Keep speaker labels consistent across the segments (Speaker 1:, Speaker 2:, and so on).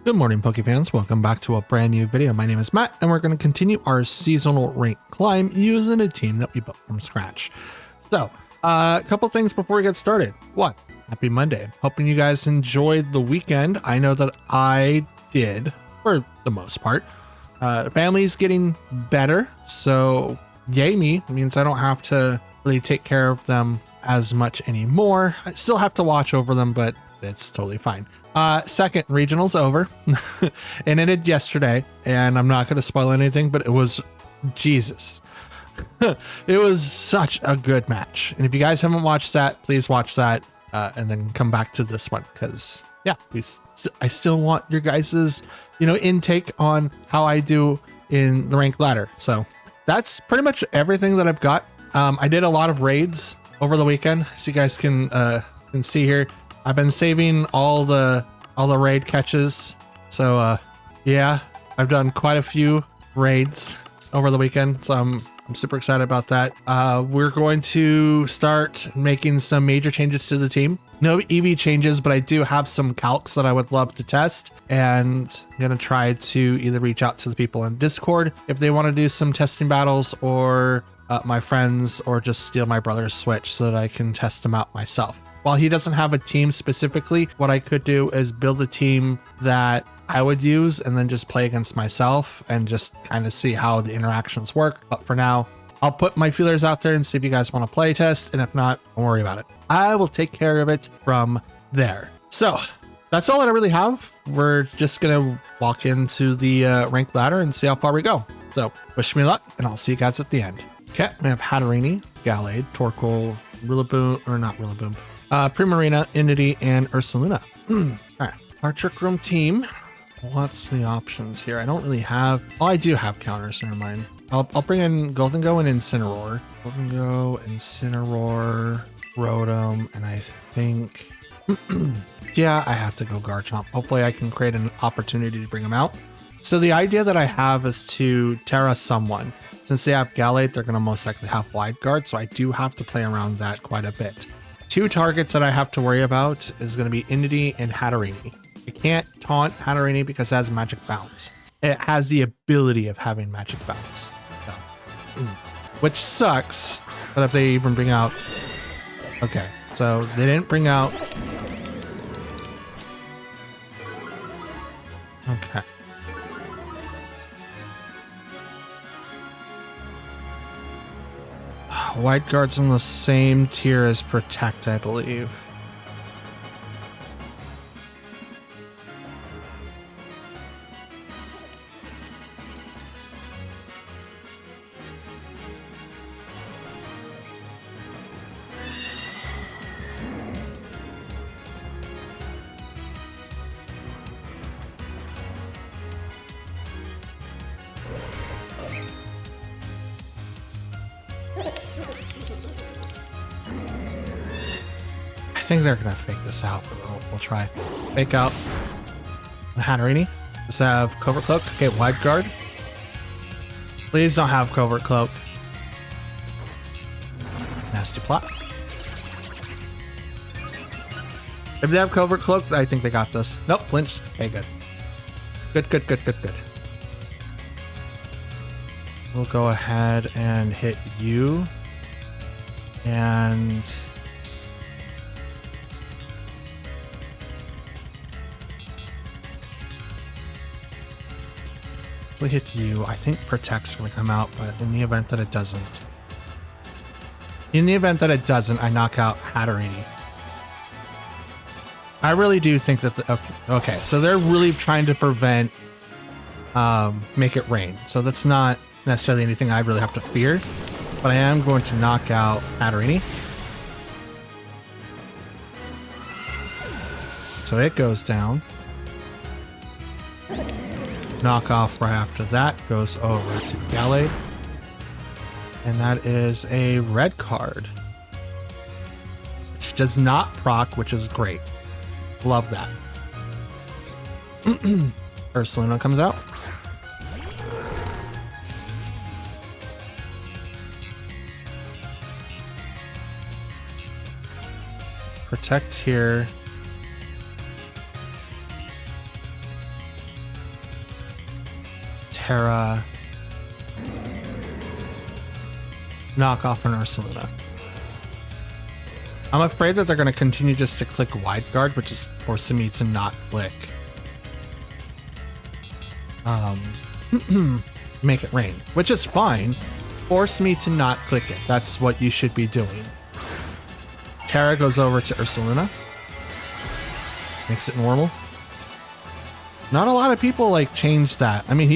Speaker 1: Good morning, Pokefans. Welcome back to a brand new video. My name is Matt, and we're going to continue our seasonal rank climb using a team that we built from scratch. So, a couple things before we get started. One, happy Monday. Hoping you guys enjoyed the weekend. I know that I did, for the most part. Family's getting better, so yay me. It means I don't have to really take care of them as much anymore. I still have to watch over them, but it's totally fine. Second, regional's over and it ended yesterday, and I'm not going to spoil anything, but it was Jesus. It was such a good match. And if you guys haven't watched that, please watch that and then come back to this one, because yeah, I still want your guys's, intake on how I do in the rank ladder. So that's pretty much everything that I've got. I did a lot of raids over the weekend, so you guys can see here. I've been saving all the raid catches. So yeah, I've done quite a few raids over the weekend. So I'm super excited about that. We're going to start making some major changes to the team. No EV changes, but I do have some calcs that I would love to test, and I'm going to try to either reach out to the people in Discord if they want to do some testing battles, or my friends, or just steal my brother's Switch so that I can test them out myself. While he doesn't have a team specifically, what I could do is build a team that I would use and then just play against myself and just kind of see how the interactions work. But for now, I'll put my feelers out there and see if you guys want to play test. And if not, don't worry about it. I will take care of it from there. So that's all that I really have. We're just going to walk into the ranked ladder and see how far we go. So wish me luck, and I'll see you guys at the end. Okay, we have Hatterene, Gallade, Torkoal, Rillaboom, or not Rillaboom, Primarina, Entity, and Ursaluna. All right, our Trick Room team. What's the options here? I don't really have. Oh, I do have counters. Never mind. I'll bring in Goldengo and Incineroar. Goldengo, Incineroar, Rotom, and I think, yeah, I have to go Garchomp. Hopefully, I can create an opportunity to bring them out. So the idea that I have is to Terra someone. Since they have Gallade, they're going to most likely have Wide Guard, so I do have to play around that quite a bit. Two targets that I have to worry about is going to be Entity and Hatterene. I can't taunt Hatterene because it has Magic Bounce. It has the ability of having Magic Bounce. So, which sucks, but if they even bring out... Okay, so they didn't bring out... Okay. White Guard's on the same tier as Protect, I believe. I think they're gonna fake this out, but we'll try. Fake out Hatterene. Let's have Covert Cloak. Okay, Wide Guard. Please don't have Covert Cloak. Nasty plot. If they have Covert Cloak, I think they got this. Nope, flinched. Okay, good. Good. We'll go ahead and hit you. And... we hit you. I think Protect's gonna come out, but in the event that it doesn't, I knock out Hatterene. I really do think that okay, so they're really trying to prevent Make It Rain. So that's not necessarily anything I really have to fear, but I am going to knock out Hatterene. So it goes down. Knockoff right after that goes over to Gallade, and that is a red card, which does not proc, which is great. Love that. Ursaluna comes out. Protect here. Terra, knock off an Ursaluna. I'm afraid that they're going to continue just to click wide guard, which is forcing me to not click. Make it rain, which is fine. Force me to not click it. That's what you should be doing. Terra goes over to Ursaluna. Makes it normal. Not a lot of people like change that. I mean,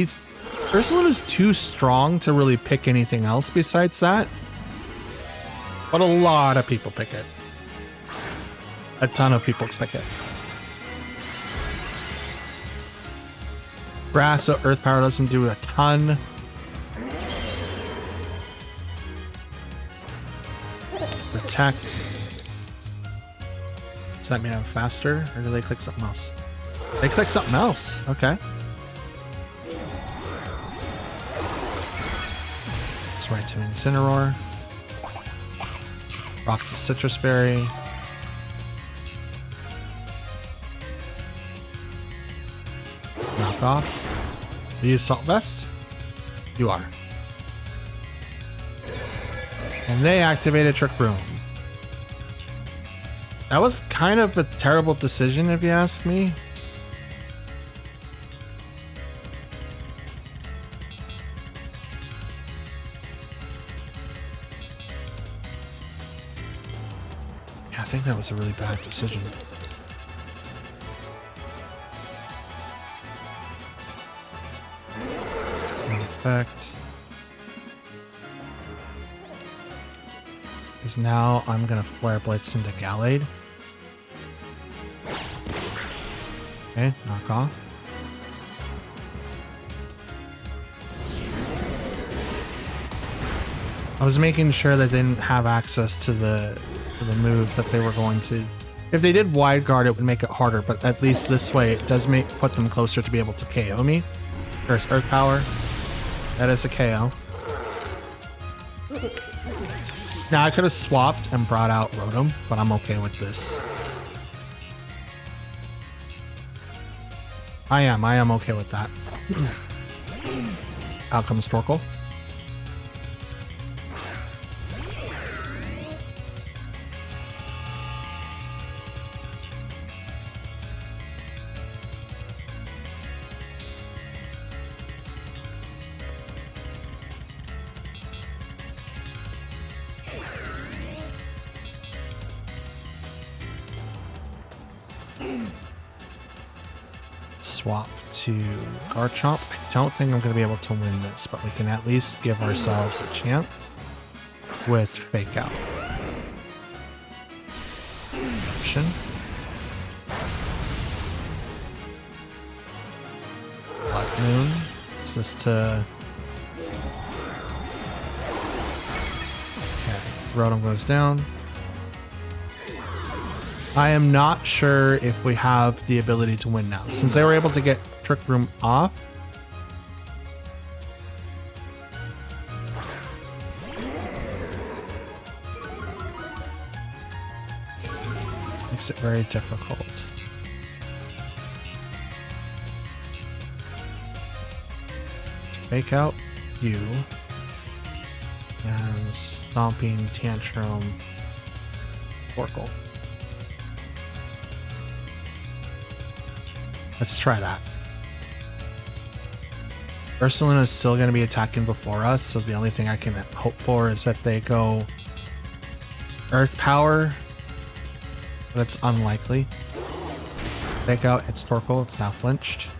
Speaker 1: Ursaluna's too strong to really pick anything else besides that. But a lot of people pick it. A ton of people pick it. Grass, so Earth Power doesn't do a ton. Protect. Does that mean I'm faster, or do they click something else? They click something else. Okay. Let's right to Incineroar. Rocks the Citrus Berry. Knock off. Do you use Salt Vest? You are. And they activated Trick Room. That was kind of a terrible decision, if you ask me. Yeah, I think that was a really bad decision. It's an effect. Because now I'm gonna Flare Blitz into Gallade. Okay, knock off. I was making sure that they didn't have access to the move that they were going to. If they did wide guard, it would make it harder, but at least this way it does put them closer to be able to KO me. First Earth Power. That is a KO. Now I could have swapped and brought out Rotom, but I'm okay with this. I am okay with that. Out comes Torkoal. Swap to Garchomp. I don't think I'm going to be able to win this, but we can at least give ourselves a chance with Fake Out. Option. Black Moon. Is this to... Okay, Rotom goes down. I am not sure if we have the ability to win now. Since they were able to get Trick Room off. Makes it very difficult. Fake Out you. And Stomping Tantrum Torkoal. Let's try that. Ursaluna is still going to be attacking before us, so the only thing I can hope for is that they go Earth Power, but it's unlikely. Fake Out, it's Torkoal, it's now flinched.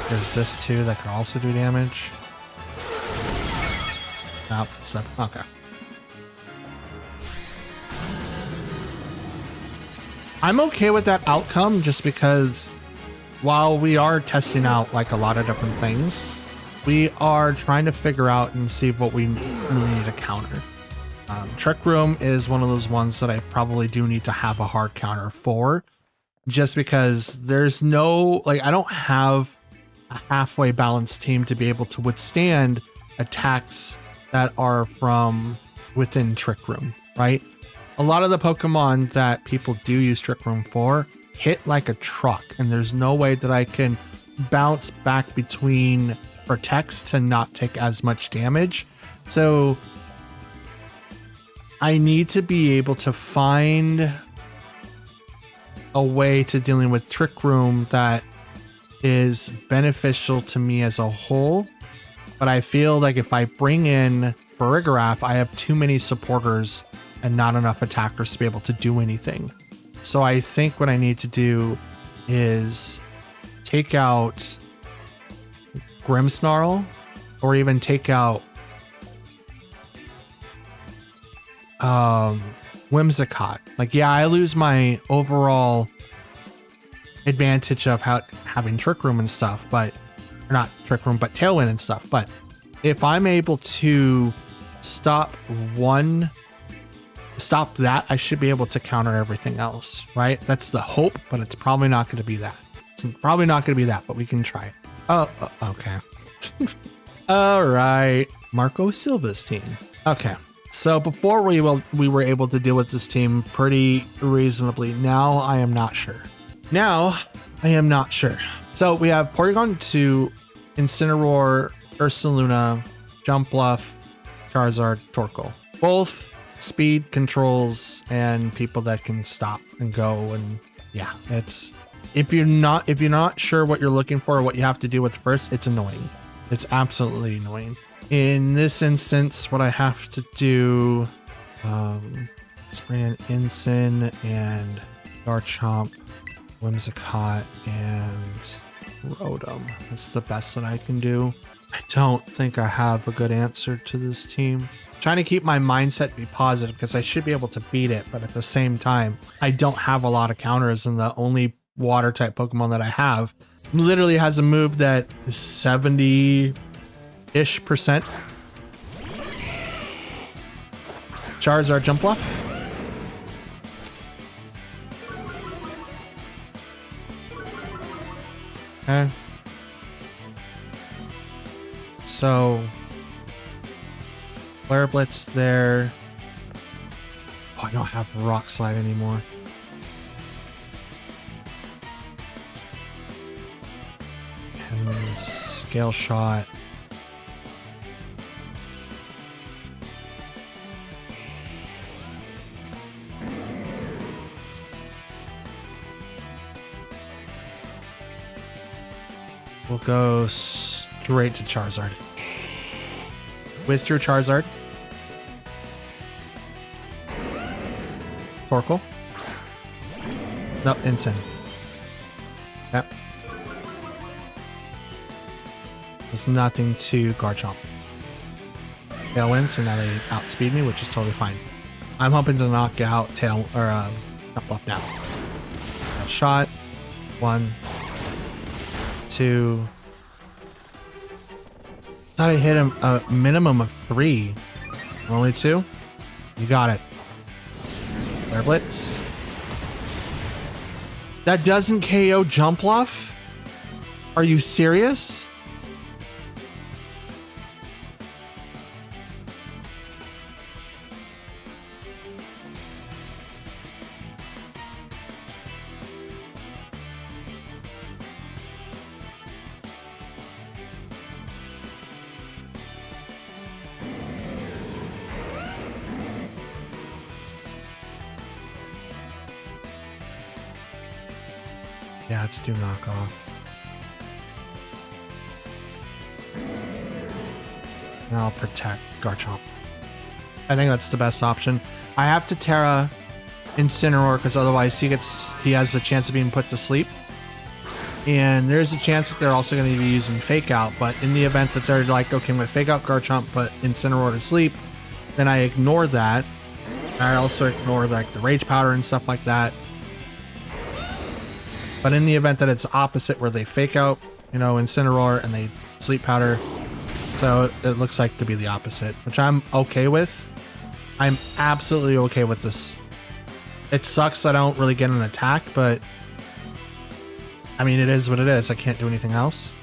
Speaker 1: There's this too that can also do damage. Nope, it's not. Okay. I'm okay with that outcome just because while we are testing out like a lot of different things, we are trying to figure out and see what we need to counter. Trick Room is one of those ones that I probably do need to have a hard counter for, just because there's no, like, I don't have a halfway balanced team to be able to withstand attacks that are from within Trick Room, right? A lot of the Pokemon that people do use Trick Room for hit like a truck, and there's no way that I can bounce back between protects to not take as much damage. So I need to be able to find a way to dealing with Trick Room that is beneficial to me as a whole. But I feel like if I bring in Farigiraf, I have too many supporters and not enough attackers to be able to do anything. So I think what I need to do is take out Grimmsnarl, or even take out Whimsicott. Like, yeah, I lose my overall advantage of having Trick Room and stuff, but or not Trick Room, but Tailwind and stuff. But if I'm able to stop that, I should be able to counter everything else, right? That's the hope, but it's probably not going to be that. It's probably not going to be that, but we can try it. Oh, okay. All right. Marco Silva's team. Okay. So before we were able to deal with this team pretty reasonably. Now I am not sure. So we have Porygon 2, Incineroar, Ursaluna, Jumpluff, Charizard, Torkoal. Both speed controls and people that can stop and go, and yeah, it's if you're not sure what you're looking for or what you have to do with first, it's annoying. It's absolutely annoying. In this instance, what I have to do, spray an Incin and Garchomp, Whimsicott, and Rotom. That's the best that I can do. I don't think I have a good answer to this team. I'm trying to keep my mindset be positive because I should be able to beat it, but at the same time, I don't have a lot of counters, and the only water type Pokemon that I have literally has a move that is 70-ish%. Charizard, Jumpluff. Okay. So Flare Blitz there. Oh, I don't have Rock Slide anymore. And Scale Shot. We'll go straight to Charizard. Withdraw Charizard. Torkoal. Nope, Incin. Yep. There's nothing to Garchomp. Tailwind, so now they outspeed me, which is totally fine. I'm hoping to knock out Jumpluff now. Shot. 1, 2. Thought I hit him a minimum of 3. Only 2? You got it. Flare Blitz. That doesn't KO Jumpluff? Are you serious? Yeah, let's do knockoff. And I'll protect Garchomp. I think that's the best option. I have to Terra Incineroar because otherwise he has a chance of being put to sleep. And there's a chance that they're also going to be using Fake Out, but in the event that they're like, okay, I'm going to Fake Out Garchomp, put Incineroar to sleep, then I ignore that. I also ignore like the Rage Powder and stuff like that. But in the event that it's opposite where they Fake Out, Incineroar and they Sleep Powder, so it looks like to be the opposite, which I'm okay with. I'm absolutely okay with this. It sucks that I don't really get an attack, but I mean, it is what it is. I can't do anything else.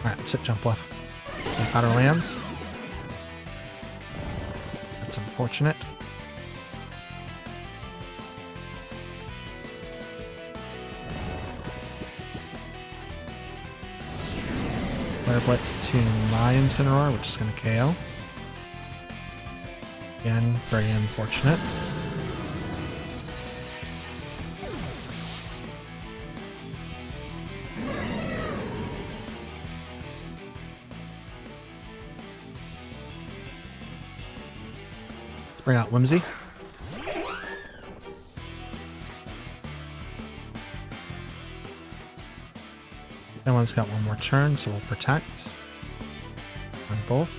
Speaker 1: Alright, let's hit jump left. Some powder lands. That's unfortunate. Flare Blitz to my Incineroar, which is going to KO. Again, very unfortunate. Let's bring out Whimsy. That one's got one more turn, so we'll protect on both.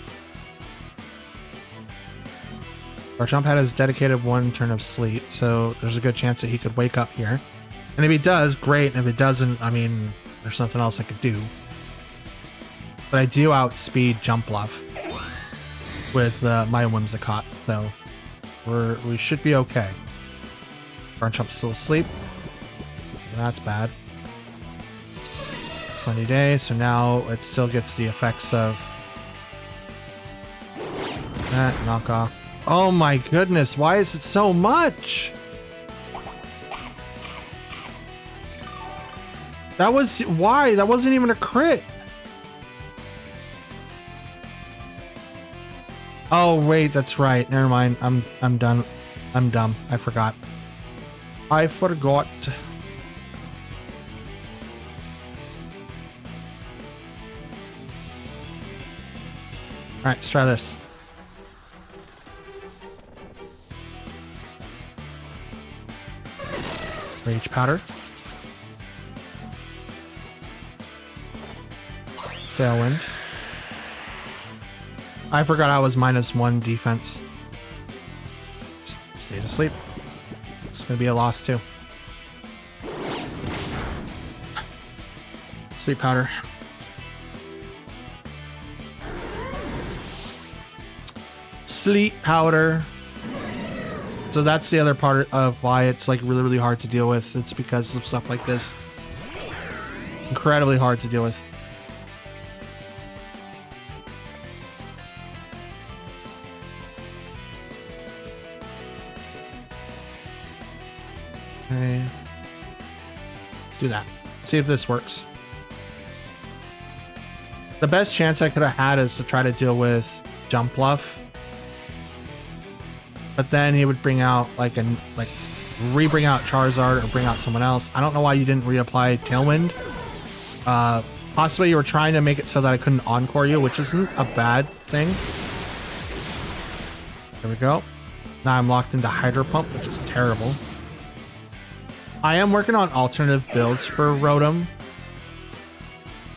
Speaker 1: Our jump pad has dedicated one turn of sleep, so there's a good chance that he could wake up here. And if he does, great. And if it doesn't, I mean, there's nothing else I could do. But I do outspeed Jump Bluff with my Whimsicott, so we should be okay. Garchomp's still asleep, so that's bad. Sunny day, so now it still gets the effects of that knockoff. Oh my goodness, why is it so much? That was why? That wasn't even a crit. Oh wait, that's right. Never mind. I'm done. I'm dumb. I forgot. I forgot. Alright, let's try this. Rage Powder. Tailwind. I forgot I was -1 defense. Stayed asleep. It's gonna be a loss too. Sleep Powder. Sleep Powder. So that's the other part of why it's like really, really hard to deal with. It's because of stuff like this. Incredibly hard to deal with. Okay. Let's do that. See if this works. The best chance I could have had is to try to deal with Jump Bluff. But then he would bring out re-bring out Charizard or bring out someone else. I don't know why you didn't reapply Tailwind. Possibly you were trying to make it so that I couldn't Encore you, which isn't a bad thing. There we go. Now I'm locked into Hydro Pump, which is terrible. I am working on alternative builds for Rotom.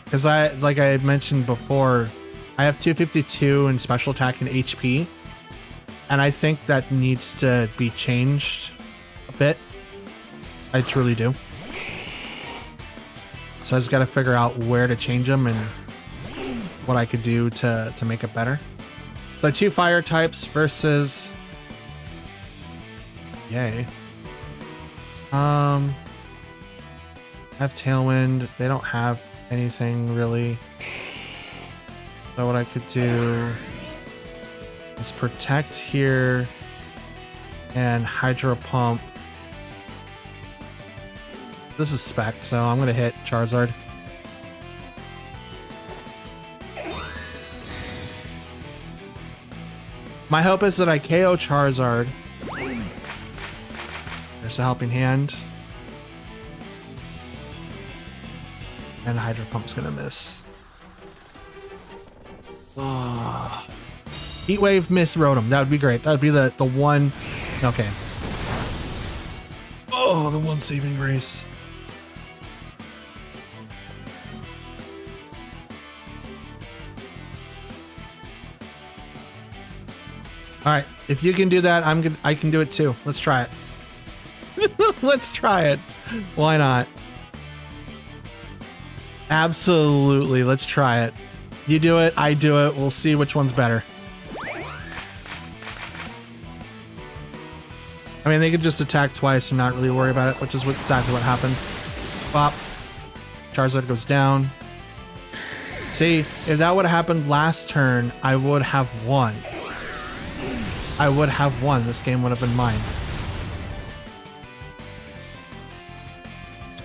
Speaker 1: Because like I mentioned before, I have 252 in special attack and HP. And I think that needs to be changed a bit. I truly do. So I just got to figure out where to change them and what I could do to make it better. So 2 fire types versus... Yay. I have Tailwind. They don't have anything really. So what I could do... Let's protect here and Hydro Pump. This is Spec, so I'm gonna hit Charizard. My hope is that I KO Charizard. There's a helping hand. And Hydro Pump's gonna miss. Oh. Heat Wave, miss Rotom. That would be great. That would be the one. Okay. Oh, the one saving grace. All right. If you can do that, I can do it too. Let's try it. Let's try it. Why not? Absolutely. Let's try it. You do it. I do it. We'll see which one's better. I mean, they could just attack twice and not really worry about it, which is exactly what happened. Bop. Charizard goes down. See, if that would have happened last turn, I would have won. I would have won. This game would have been mine.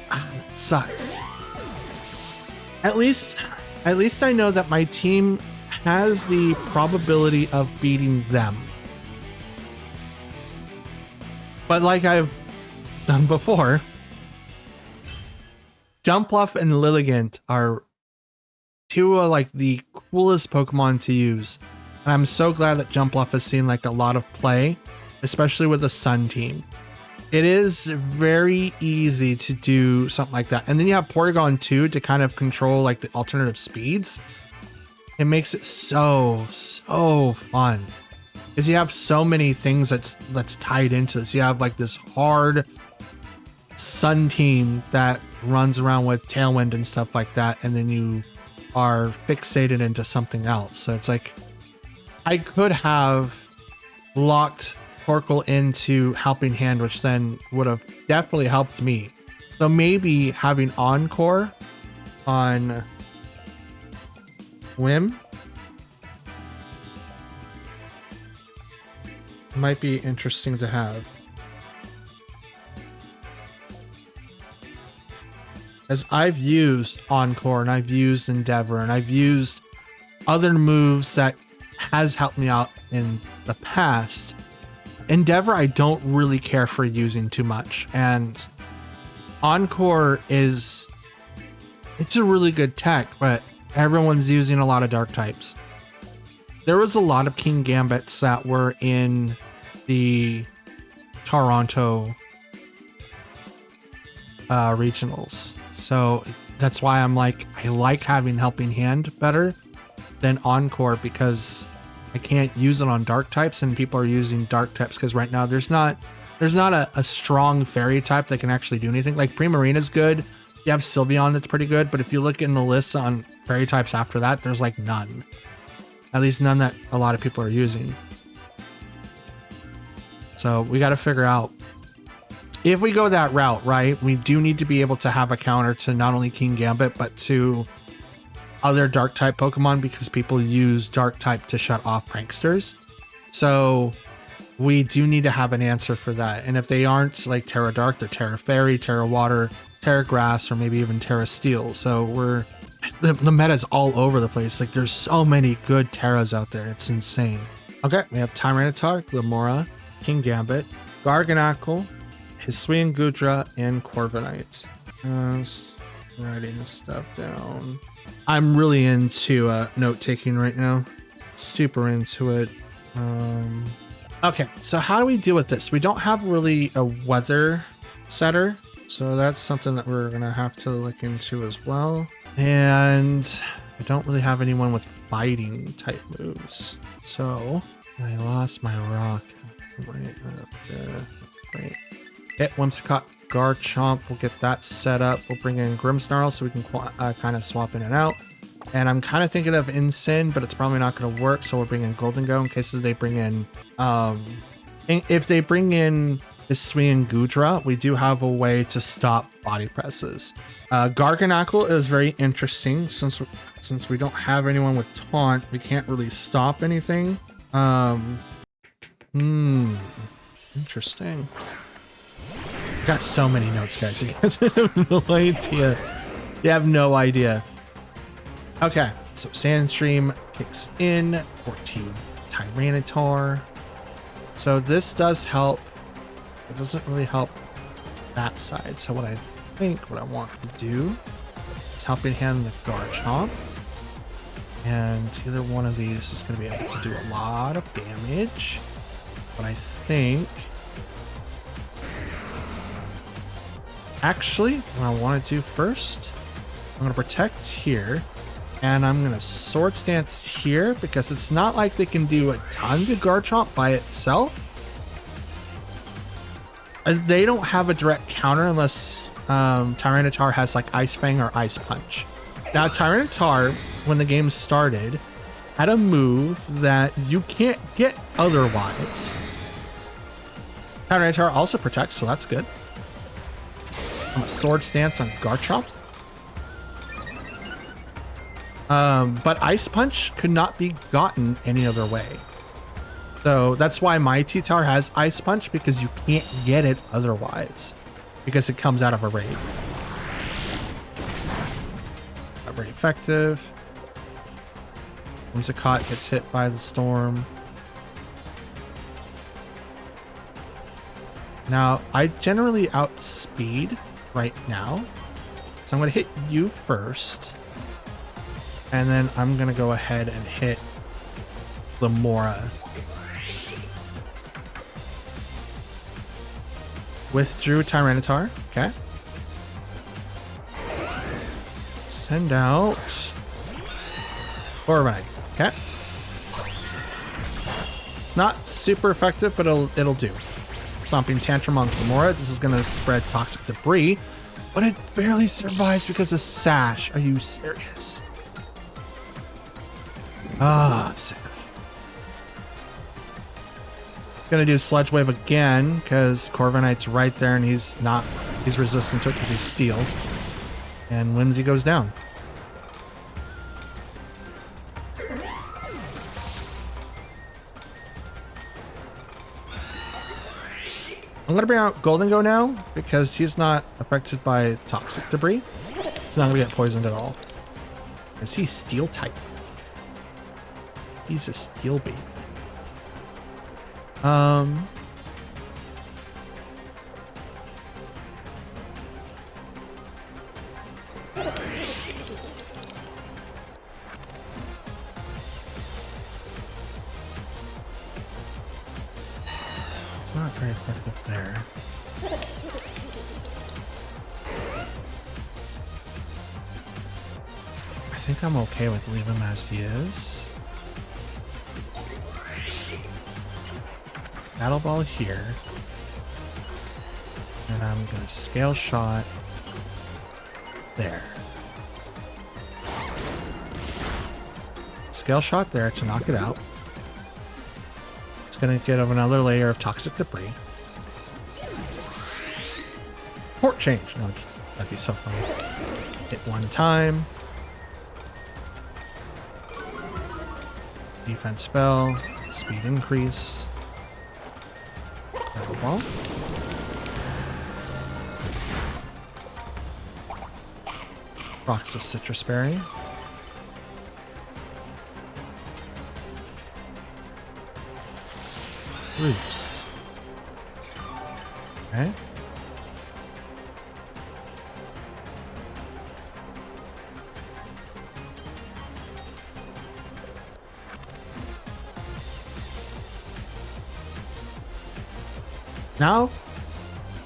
Speaker 1: That sucks. At least I know that my team has the probability of beating them. But like I've done before, Jumpluff and Lilligant are two of like the coolest Pokemon to use. And I'm so glad that Jumpluff has seen like a lot of play, especially with the Sun team. It is very easy to do something like that. And then you have Porygon too to kind of control like the alternative speeds. It makes it so fun. Because you have so many things that's tied into this. You have like this hard Sun team that runs around with Tailwind and stuff like that, and then you are fixated into something else. So it's like I could have locked Torkoal into Helping Hand, which then would have definitely helped me. So maybe having Encore on Whim might be interesting to have. As I've used Encore and I've used Endeavor and I've used other moves that has helped me out in the past. Endeavor I don't really care for using too much, and Encore it's a really good tech, but everyone's using a lot of dark types. There was a lot of King Gambits that were in the Toronto regionals. So that's why I'm like, I like having Helping Hand better than Encore, because I can't use it on dark types and people are using dark types because right now there's not a strong fairy type that can actually do anything. Like Primarina's good. You have Sylveon that's pretty good, but if you look in the list on fairy types after that, there's like none. At least none that a lot of people are using. So we got to figure out, if we go that route, right, we do need to be able to have a counter to not only King Gambit, but to other dark type Pokemon, because people use dark type to shut off pranksters. So we do need to have an answer for that. And if they aren't like Terra Dark, they're Terra Fairy, Terra Water, Terra Grass, or maybe even Terra Steel. So the meta's all over the place. Like there's so many good Terras out there. It's insane. Okay, we have Tyranitar, Glamora, King Gambit, Garganacl, Hisuian Gudra, and Corviknight. Just writing this stuff down. I'm really into note-taking right now. Super into it. Okay, so how do we deal with this? We don't have really a weather setter, so that's something that we're gonna have to look into as well. And I don't really have anyone with fighting type moves. So I lost my rock right up there. Great. Hit Whimsicott, Garchomp. We'll get that set up. We'll bring in Grimmsnarl so we can kind of swap in and out. And I'm kind of thinking of Incin, but it's probably not going to work. So we'll bring in Golden Go in case they bring in, if they bring in Hisuian Gudra, we do have a way to stop body presses. Garganacl is very interesting since we don't have anyone with taunt. We can't really stop anything. Interesting. Got so many notes, guys. You guys have no idea. You have no idea. Okay, so Sandstream kicks in. 14 Tyranitar. So this does help. It doesn't really help that side. So what I want to do is Helping Hand the Garchomp. And either one of these is going to be able to do a lot of damage. But I think... Actually, what I want to do first, I'm going to protect here, and I'm going to Sword Stance here, because it's not like they can do a ton to Garchomp by itself. They don't have a direct counter unless Tyranitar has like Ice Fang or Ice Punch. Now, Tyranitar, when the game started, had a move that you can't get otherwise. Tyranitar also protects, so that's good. I'm a Sword Stance on Garchomp. But Ice Punch could not be gotten any other way. So that's why my T-Tower has Ice Punch, because you can't get it otherwise, because it comes out of a raid. Not very effective. Whimsicott gets hit by the storm. Now, I generally outspeed right now, so I'm going to hit you first, and then I'm going to go ahead and hit Lamora. Withdrew Tyranitar. Okay. Send out Corviknight. Okay. It's not super effective, but it'll do. Stomping Tantrum on Lamora. This is gonna spread toxic debris, but it barely survives because of Sash. Are you serious? Ah, safe. Gonna do Sludge Wave again because Corviknight's right there and he's resistant to it because he's steel. And Whimsy goes down. I'm gonna bring out Golden Go now because he's not affected by toxic debris. He's not gonna get poisoned at all. Is he steel type? He's a steel baby. It's not very effective there. I think I'm okay with leaving him as he is. Battle Ball here. And I'm gonna Scale Shot there. Scale Shot there to knock it out. It's gonna get another layer of toxic debris. Port change. No, that'd be so funny. Hit one time. Defense spell. Speed increase. Battle Ball. Rocks the Citrus Berry. Roost. Okay. Now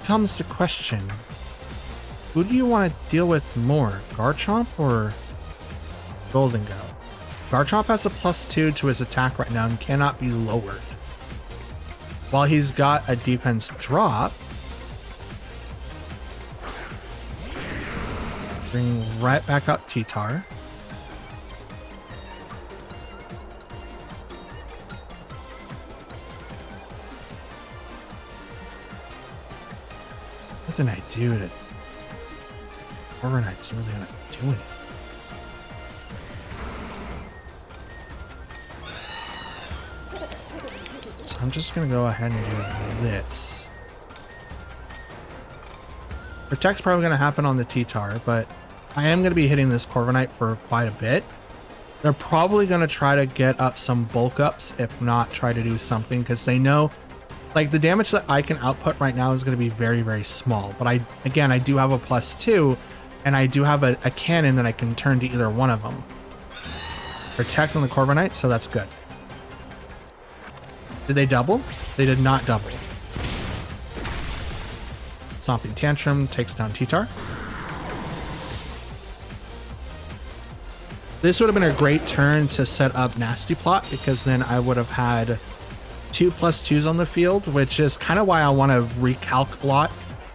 Speaker 1: comes the question. Who do you want to deal with more, Garchomp or Golden Go? Garchomp has a +2 to his attack right now and cannot be lowered. While he's got a defense drop, bring right back up T-Tar. What did I do to Corviknight's really gonna do anything? So I'm just gonna go ahead and do this. Protect's probably gonna happen on the T-Tar, but I am gonna be hitting this Corviknight for quite a bit. They're probably gonna try to get up some bulk ups, if not try to do something, because they know like the damage that I can output right now is going to be very, very small. But I do have a +2 and I do have a cannon that I can turn to either one of them. Protect on the Corviknight, so that's good. Did they double? They did not double. Stomping Tantrum takes down T-Tar. This would have been a great turn to set up Nasty Plot, because then I would have had 2 +2s on the field, which is kind of why I want to recalc a lot,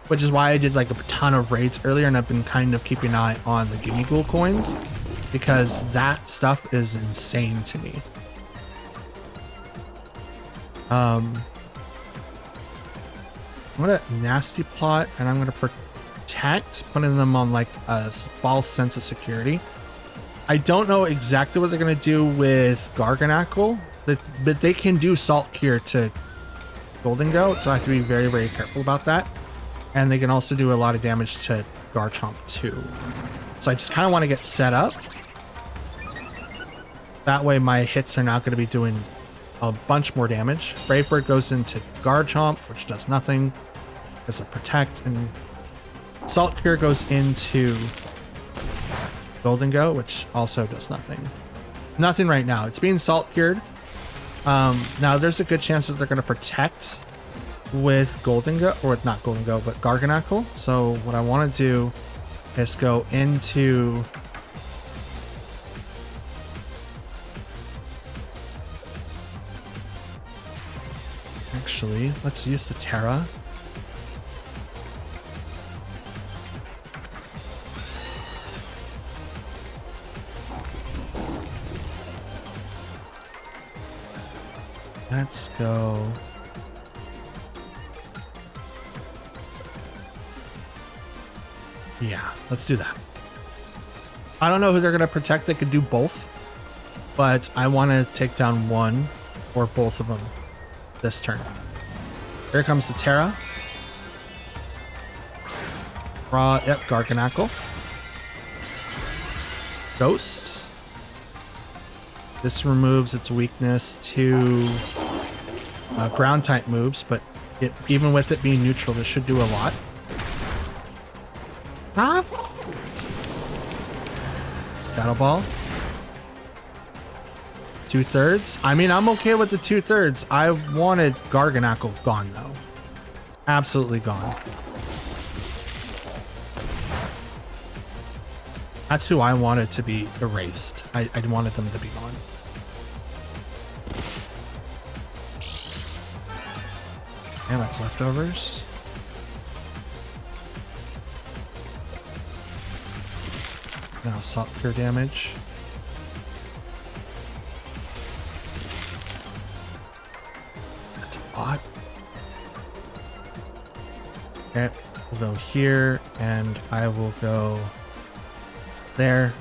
Speaker 1: which is why I did like a ton of raids earlier, and I've been kind of keeping an eye on the Gimme Ghoul coins, because that stuff is insane to me. I'm gonna Nasty Plot, and I'm gonna Protect, putting them on like a false sense of security. I don't know exactly what they're going to do with Garganacl, but they can do Salt Cure to Golden Goat, so I have to be very, very careful about that. And they can also do a lot of damage to Garchomp too. So I just kind of want to get set up. That way my hits are not going to be doing a bunch more damage. Brave Bird goes into Garchomp, which does nothing because of Protect, and Salt Cure goes into Golden Goat, which also does nothing. Nothing right now. It's being Salt Cured. Now there's a good chance that they're going to Protect with Golden Goat, or not Golden Goat, but Garganacl. So what I want to do is go into actually, let's use the Terra. Let's go. Yeah, let's do that. I don't know who they're going to protect. They could do both, but I want to take down one or both of them this turn. Here comes the Terra. Raw, yep, Garganacl. Ghost. This removes its weakness to ground type moves, but even with it being neutral, this should do a lot. Shadow Ball. 2/3. I mean, I'm okay with the 2/3. I wanted Garganacl gone though. Absolutely gone. That's who I wanted to be erased. I wanted them to be gone. And that's leftovers. Now Salt Cure damage. That's odd. Okay, we'll go here, and I will go there.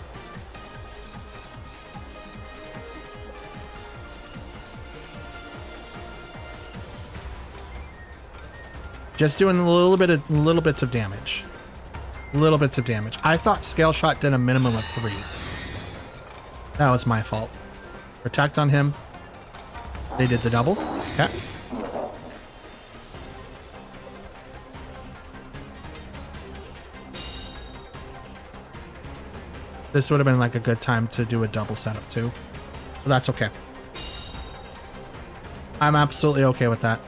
Speaker 1: Just doing little bits of damage. Little bits of damage. I thought Scale Shot did a minimum of 3. That was my fault. Protect on him. They did the double. Okay. This would have been like a good time to do a double setup too. But that's okay. I'm absolutely okay with that.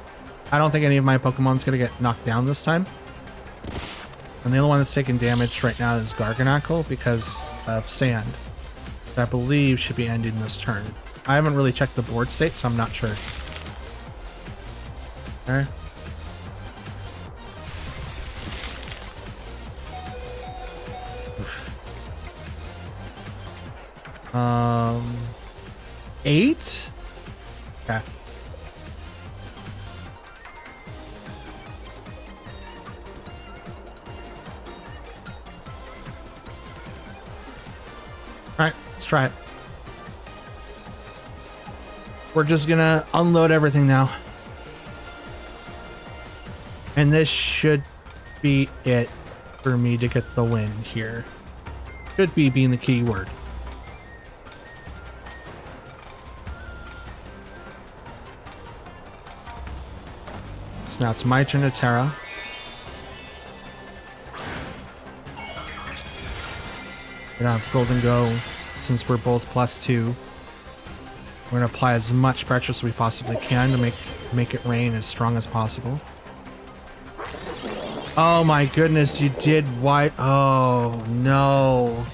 Speaker 1: I don't think any of my Pokemon's gonna get knocked down this time. And the only one that's taking damage right now is Garganacl because of Sand. I believe should be ending this turn. I haven't really checked the board state, so I'm not sure. Okay. Oof. 8? Okay. Alright, let's try it. We're just gonna unload everything now. And this should be it for me to get the win here. Should be being the key word. So now it's my turn to Terra. Gonna have Golden Go, since we're both +2. We're gonna apply as much pressure as we possibly can to make it rain as strong as possible. Oh my goodness, you did white. Oh no.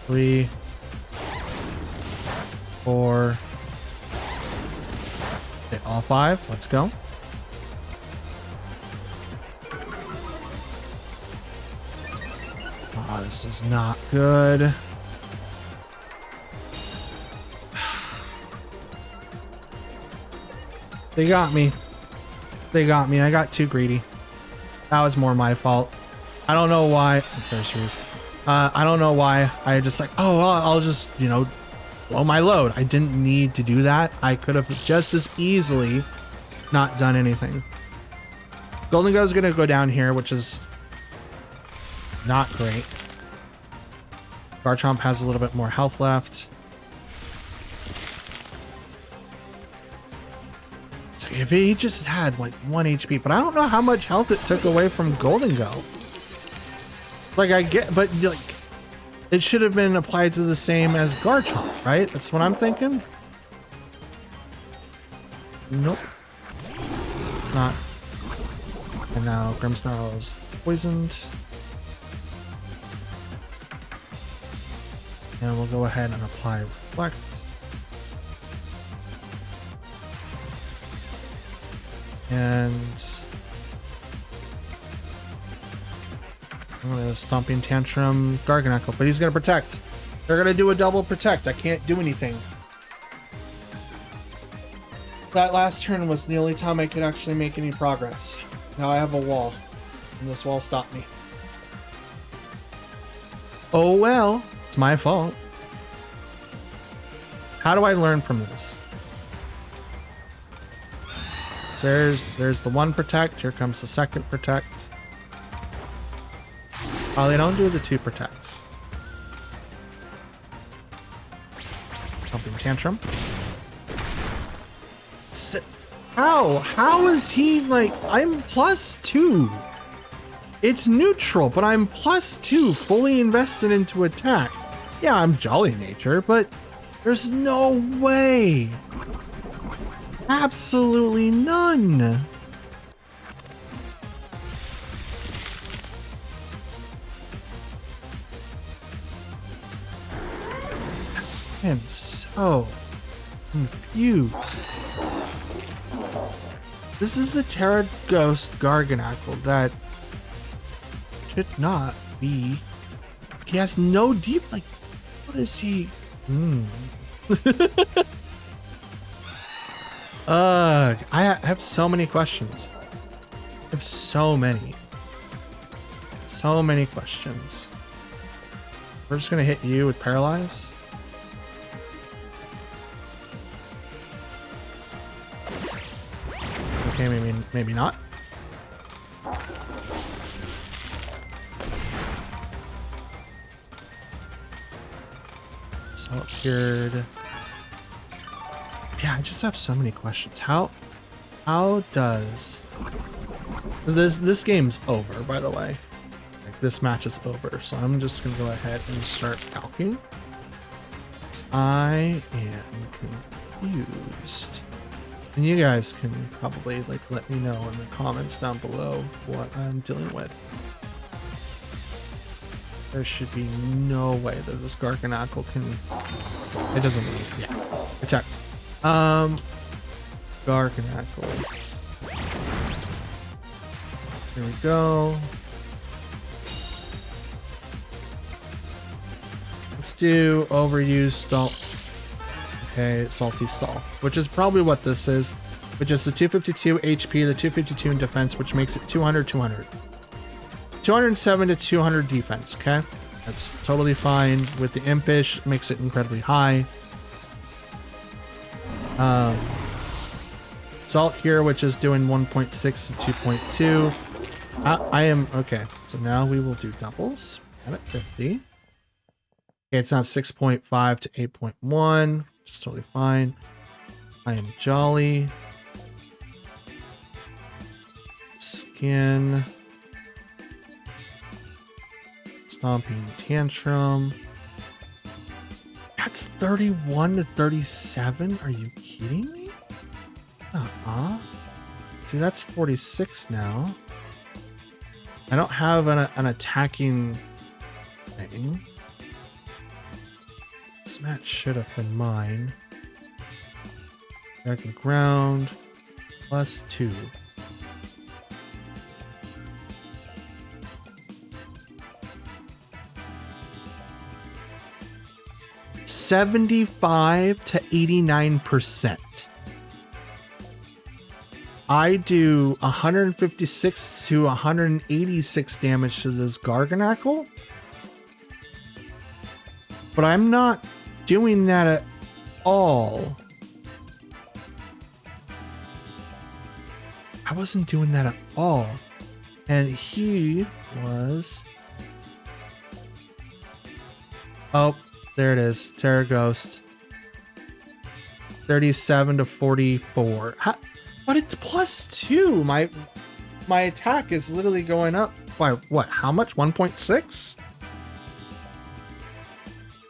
Speaker 1: Three, 4. Okay, all 5. Let's go. Oh, this is not good. They got me. They got me. I got too greedy. That was more my fault. I don't know why. I don't know why. I just like, oh, well, I'll just, you know, blow my load. I didn't need to do that. I could have just as easily not done anything. Golden Go is going to go down here, which is not great. Garchomp has a little bit more health left. It's like if he just had like 1 HP, but I don't know how much health it took away from Golden Go. Like I get, but like it should have been applied to the same as Garchomp, right? That's what I'm thinking. Nope. It's not. And now Grimmsnarl is poisoned. And we'll go ahead and apply Reflect. And I'm gonna Stomping Tantrum Garganacl, but he's gonna protect. They're gonna do a double protect. I can't do anything. That last turn was the only time I could actually make any progress. Now I have a wall, and this wall stopped me. Oh well, it's my fault. How do I learn from this? So there's the one protect. Here comes the second protect. Oh, they don't do the two protects. Stomping Tantrum. How is he like, I'm +2. It's neutral, but I'm +2 fully invested into attack. Yeah, I'm Jolly Nature, but there's no way. Absolutely none. I am so confused. This is a Terra Ghost Garganacl that should not be. He has no deep, like, what is he? I have so many questions. I have so many questions. We're just gonna hit you with Paralyze. Okay, maybe not. Salt cured. Yeah, I just have so many questions. How does this game's over, by the way. Like, this match is over, so I'm just gonna go ahead and start calcing. I am confused. And you guys can probably like let me know in the comments down below what I'm dealing with. There should be no way that this Garganacl can. It doesn't need. Yeah, protect. Garganacl. Here we go. Let's do overuse stall. Okay, Salty Stall, which is probably what this is, which is the 252 HP, the 252 in defense, which makes it 200, 200. 207 to 200 defense, okay? That's totally fine. With the Impish, makes it incredibly high. Salt here, which is doing 1.6 to 2.2. I am, okay, so now we will do doubles. I'm at 50. Okay, it's now 6.5 to 8.1. Which is totally fine. I am Jolly. Skin. Stomping Tantrum. That's 31 to 37? Are you kidding me? See, that's 46 now. I don't have an attacking thing. This match should have been mine. Back and ground. +2. $75 to 89%. I do 156 to 186 damage to this Garganacl, but I'm not doing that at all. I wasn't doing that at all. And he was... Oh, there it is. Terra Ghost. 37 to 44. But it's +2. My attack is literally going up by what? How much? 1.6?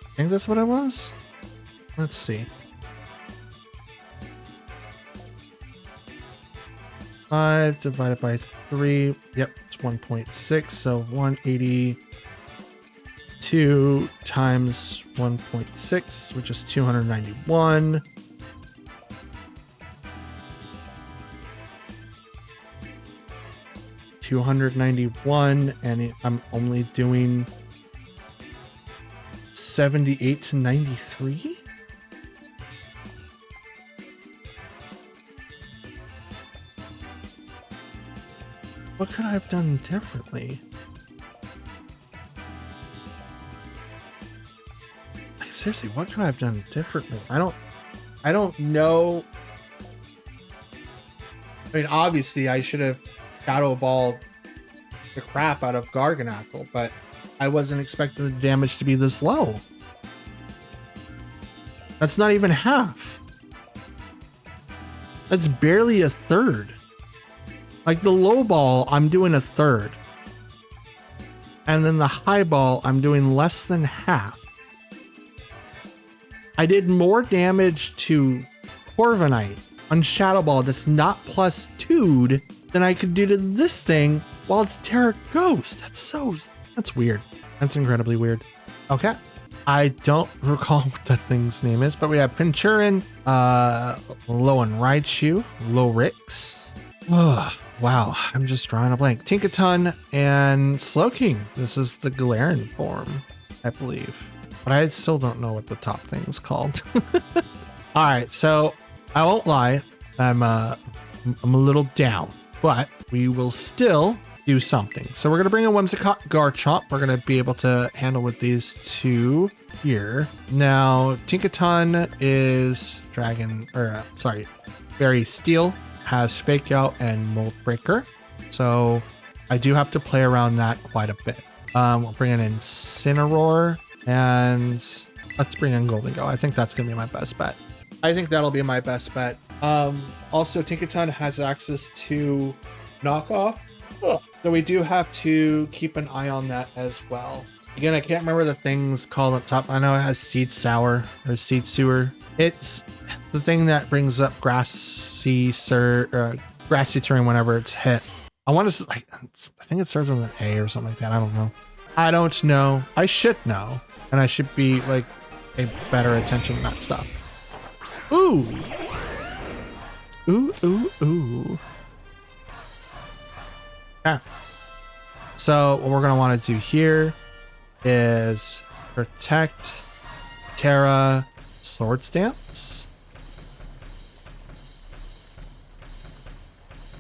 Speaker 1: I think that's what it was. Let's see. 5 divided by 3. Yep, it's 1.6. So 182 times 1.6, which is 291. $291, and I'm only doing 78 to 93. What could I have done differently? Like, seriously, what could I have done differently? I don't know. I mean, obviously I should have Shadow Balled the crap out of Garganacl, but I wasn't expecting the damage to be this low. That's not even half. That's barely a third. Like the low ball, I'm doing a third. And then the high ball, I'm doing less than half. I did more damage to Corviknight on Shadow Ball that's not +2'd than I could do to this thing while it's Terra Ghost. That's weird. That's incredibly weird. Okay. I don't recall what that thing's name is, but we have Pinchurin, Lowen Raichu, Lorix. Oh, wow. I'm just drawing a blank. Tinkaton and Slowking. This is the Galarian form, I believe. But I still don't know what the top thing's called. All right, so I won't lie. I'm a little down, but we will still do something. So we're going to bring a Whimsicott Garchomp. We're going to be able to handle with these two here. Now, Tinkaton is Fairy Steel, has Fake Out and Mold Breaker. So I do have to play around that quite a bit. We'll bring in Incineroar and let's bring in Golden Go. I think that's going to be my best bet. I think that'll be my best bet. Also, Tinkaton has access to Knockoff. So we do have to keep an eye on that as well. Again, I can't remember the things called up top. I know it has Seed Sour or Seed Sewer. It's the thing that brings up Grassy Terrain whenever it's hit. I think it starts with an A or something like that. I don't know. I should know. And I should be like a better attention to that stuff. Ooh. Ooh, ooh, ooh. Yeah. So what we're going to want to do here is protect Terra Swords Dance.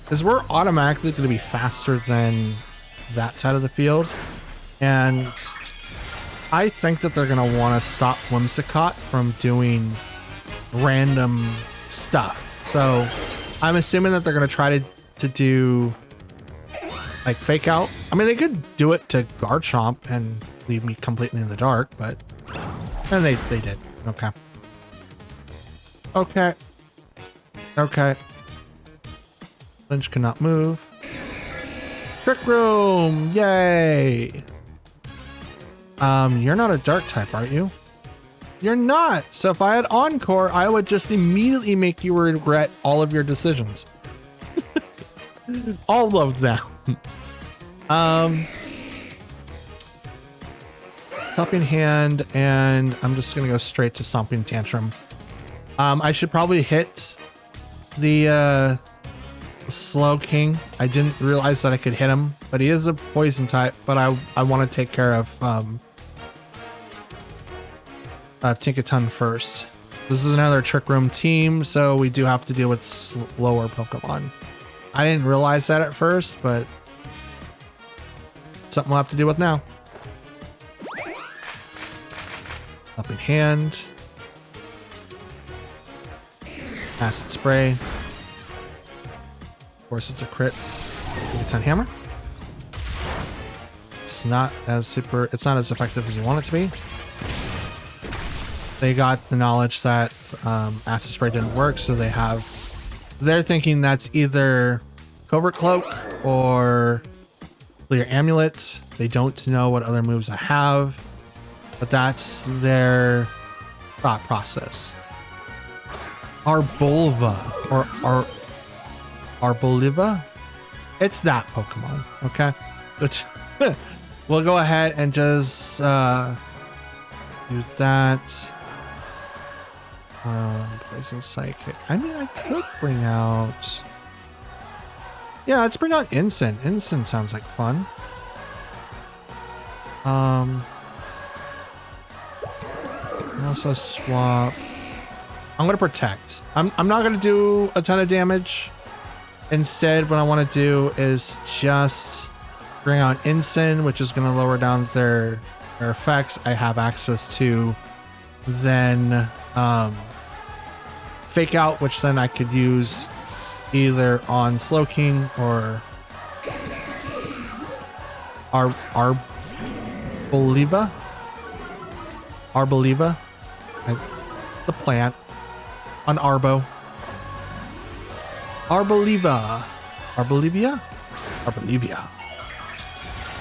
Speaker 1: Because we're automatically going to be faster than that side of the field. And I think that they're going to want to stop Whimsicott from doing random stuff. So I'm assuming that they're going to try to do like Fake Out. I mean, they could do it to Garchomp and leave me completely in the dark, but and they did. Okay. Okay. Okay. Lynch cannot move. Trick Room! Yay! You're not a dark type, aren't you? You're not! So if I had Encore, I would just immediately make you regret all of your decisions. All of them. Stomping Hand, and I'm just gonna go straight to Stomping Tantrum. I should probably hit the Slowking. I didn't realize that I could hit him, but he is a poison type, but I want to take care of Tinkaton first. This is another Trick Room team, so we do have to deal with slower Pokemon. I didn't realize that at first, but something we'll have to deal with now. Helping Hand. Acid Spray. Of course, it's a crit. It's on Hammer. It's not as effective as you want it to be. They got the knowledge that Acid Spray didn't work, so they're thinking that's either Covert Cloak or Clear Amulet. They don't know what other moves I have, but that's their thought process. Arboliva or Arboliva? It's that Pokemon, okay? Which we'll go ahead and just do that. Poison Psychic. I mean, I could bring out... Yeah, let's bring out Ensign. Ensign sounds like fun. I also swap... I'm going to Protect. I'm not going to do a ton of damage. Instead, what I want to do is just bring out Ensign, which is going to lower down their effects. I have access to then Fake Out, which then I could use either on Slowking or Arboliva. The plant. On Arbo. Arbolivia.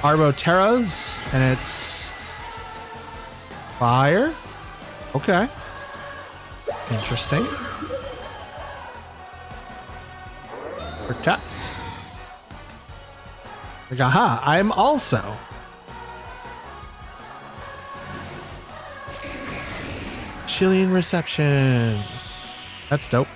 Speaker 1: Arboterras, and it's fire. Okay. Interesting. Protect. Like, aha, I'm also. Chilean Reception. That's dope.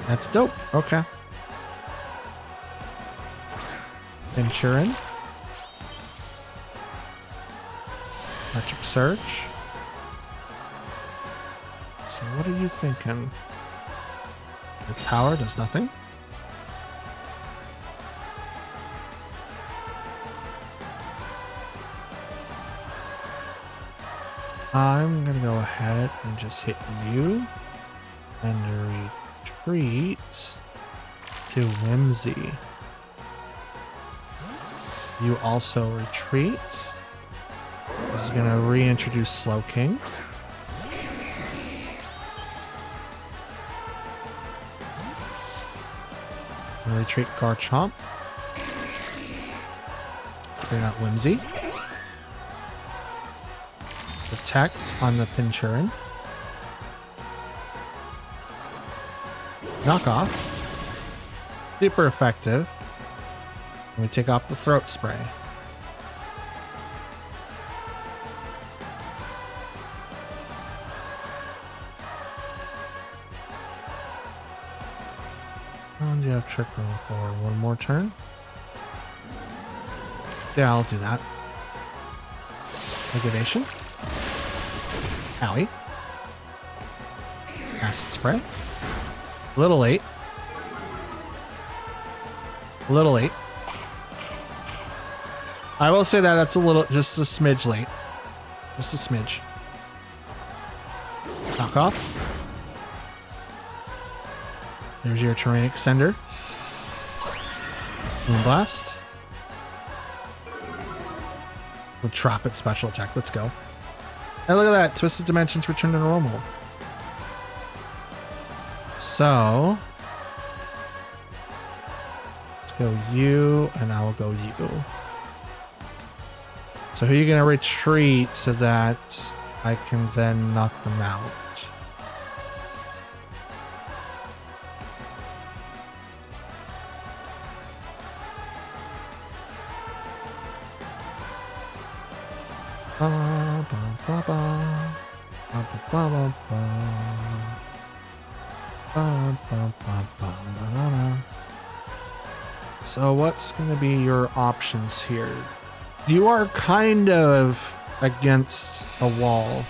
Speaker 1: That's dope. Okay. Insurin. Electric Surge. So what are you thinking? Your power does nothing. I'm gonna go ahead and just hit you and retreat to Whimsy. You also retreat. This is gonna reintroduce Slowking. Retreat Garchomp. Let's bring out Whimsy. Protect on the Pinchurin. Knock off. Super effective. And we take off the Throat Spray. And you have Trick Room for one more turn. Yeah, I'll do that. Liquidation. Owie. Acid Spray. A little late. A little late. I will say that that's just a smidge late. Just a smidge. Knock off. There's your Terrain Extender. Moonblast. We'll Trap It special attack. Let's go. And look at that. Twisted Dimensions return to normal. So let's go you, and I will go you. So who are you going to retreat so that I can then knock them out? So what's going to be your options here? You are kind of against a wall.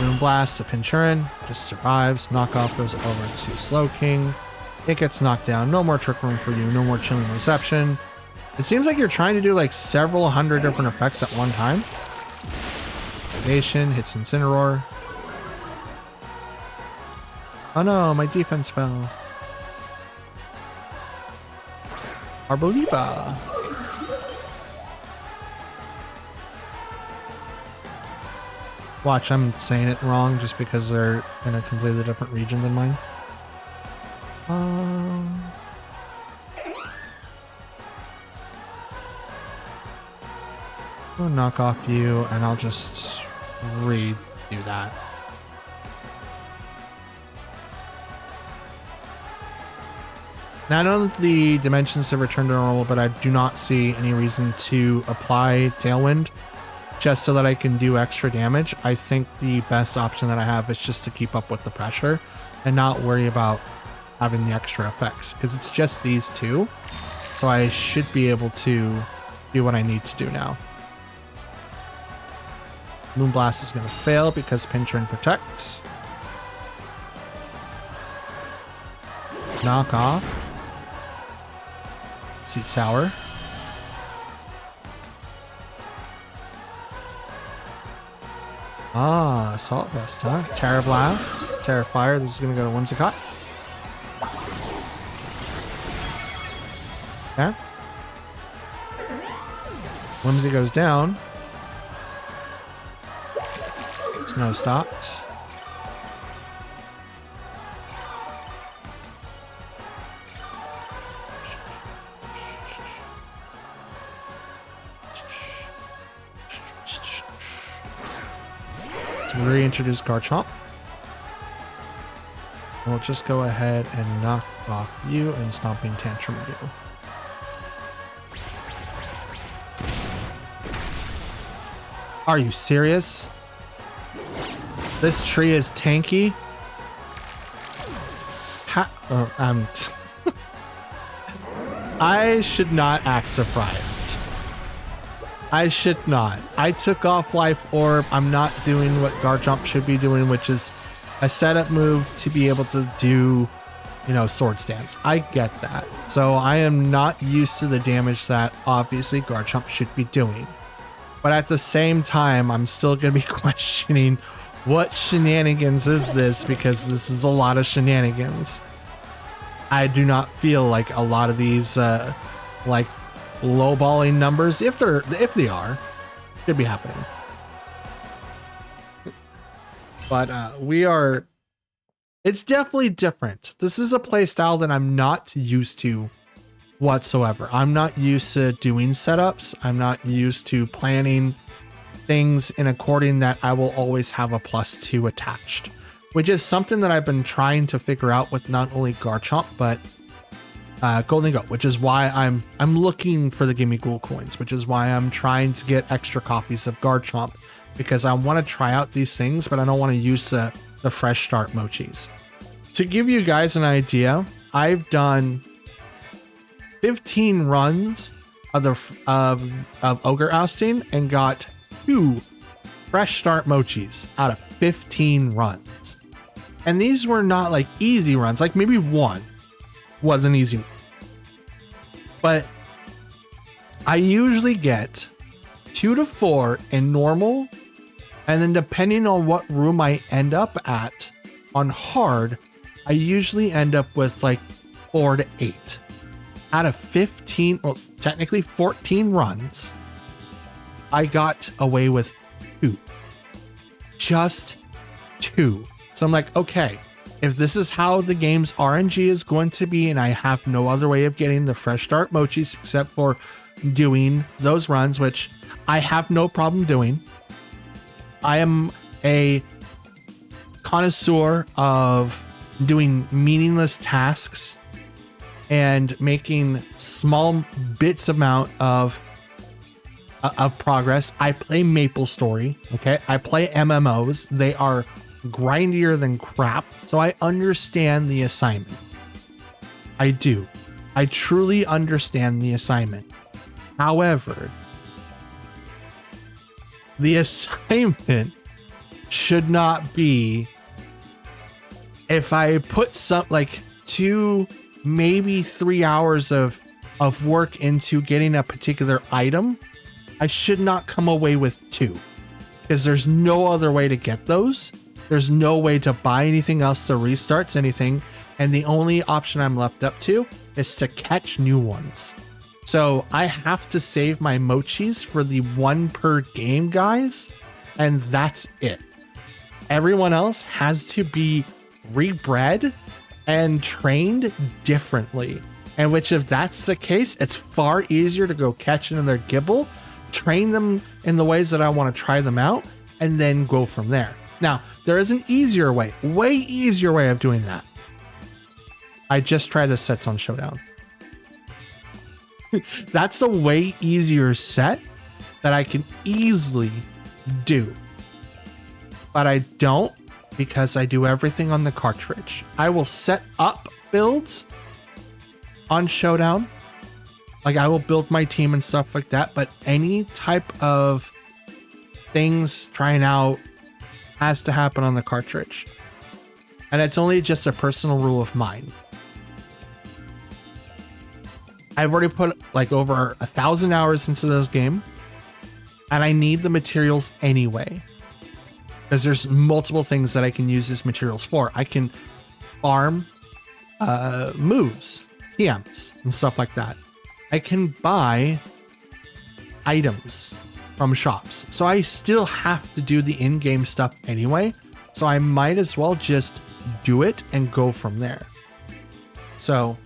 Speaker 1: Moonblast to Pinchurin, just survives. Knockoff goes over to Slowking. It gets knocked down. No more Trick Room for you. No more Chilling Reception. It seems like you're trying to do like several hundred different effects at one time. Negation hits Incineroar. Oh no, my defense fell. Arboliva. Watch, I'm saying it wrong just because they're in a completely different region than mine. I'll knock off you and I'll just redo that. Now I know that the dimensions have returned to normal, but I do not see any reason to apply Tailwind just so that I can do extra damage. I think the best option that I have is just to keep up with the pressure and not worry about having the extra effects, because it's just these two. So I should be able to do what I need to do now. Moonblast is going to fail because Pinchurin protects. Knock off. Seed Sour. Ah, Assault Vest, huh? Terra Blast, Terra Fire. This is going to go to Whimsicott. Okay. Whimsy goes down. Snow stopped. So we'll reintroduce Garchomp. We'll just go ahead and knock off you and Stomping Tantrum you. Are you serious? This tree is tanky? I should not act surprised. I should not. I took off Life Orb. I'm not doing what Garchomp should be doing, which is a setup move to be able to do, you know, Sword Stance. I get that. So I am not used to the damage that obviously Garchomp should be doing. But at the same time, I'm still going to be questioning what shenanigans is this, because this is a lot of shenanigans. I do not feel like a lot of these like lowballing numbers, if they are, should be happening. But it's definitely different. This is a play style that I'm not used to whatsoever. I'm not used to doing setups. I'm not used to planning things in according that I will always have a +2 attached, which is something that I've been trying to figure out with not only Garchomp but Golden Goat, which is why I'm looking for the Gimme Ghoul coins, which is why I'm trying to get extra copies of Garchomp, because I want to try out these things, but I don't want to use the fresh start mochis. To give you guys an idea, I've done 15 runs of Ogre Ousting and got 2 fresh start mochis out of 15 runs. And these were not like easy runs, like maybe one was an easy one. But I usually get 2 to 4 in normal, and then depending on what room I end up at on hard, I usually end up with like 4 to 8. Out of 15, well, technically 14 runs, I got away with 2. Just 2. So I'm like, okay, if this is how the game's RNG is going to be, and I have no other way of getting the fresh start mochis except for doing those runs, which I have no problem doing. I am a connoisseur of doing meaningless tasks and making small bits amount of progress. I play MapleStory, okay? I play MMOs. They are grindier than crap, so I understand the assignment. I do. I truly understand the assignment. However, the assignment should not be if I put some like 2, maybe 3 hours of work into getting a particular item. I should not come away with 2 because there's no other way to get those. There's no way to buy anything else to restart anything. And the only option I'm left up to is to catch new ones. So I have to save my mochis for the 1 per game guys. And that's it. Everyone else has to be rebred and trained differently. And which, if that's the case, it's far easier to go catch it in their gibble, train them in the ways that I want to try them out, and then go from there. Now, there is an easier way, way easier way of doing that. I just tried the sets on Showdown. That's a way easier set that I can easily do. But I don't, because I do everything on the cartridge. I will set up builds on Showdown. Like I will build my team and stuff like that, but any type of things trying out has to happen on the cartridge. And it's only just a personal rule of mine. I've already put like over 1,000 hours into this game, and I need the materials anyway, because there's multiple things that I can use these materials for. I can farm moves, TMs, and stuff like that. I can buy items from shops. So I still have to do the in-game stuff anyway. So I might as well just do it and go from there. So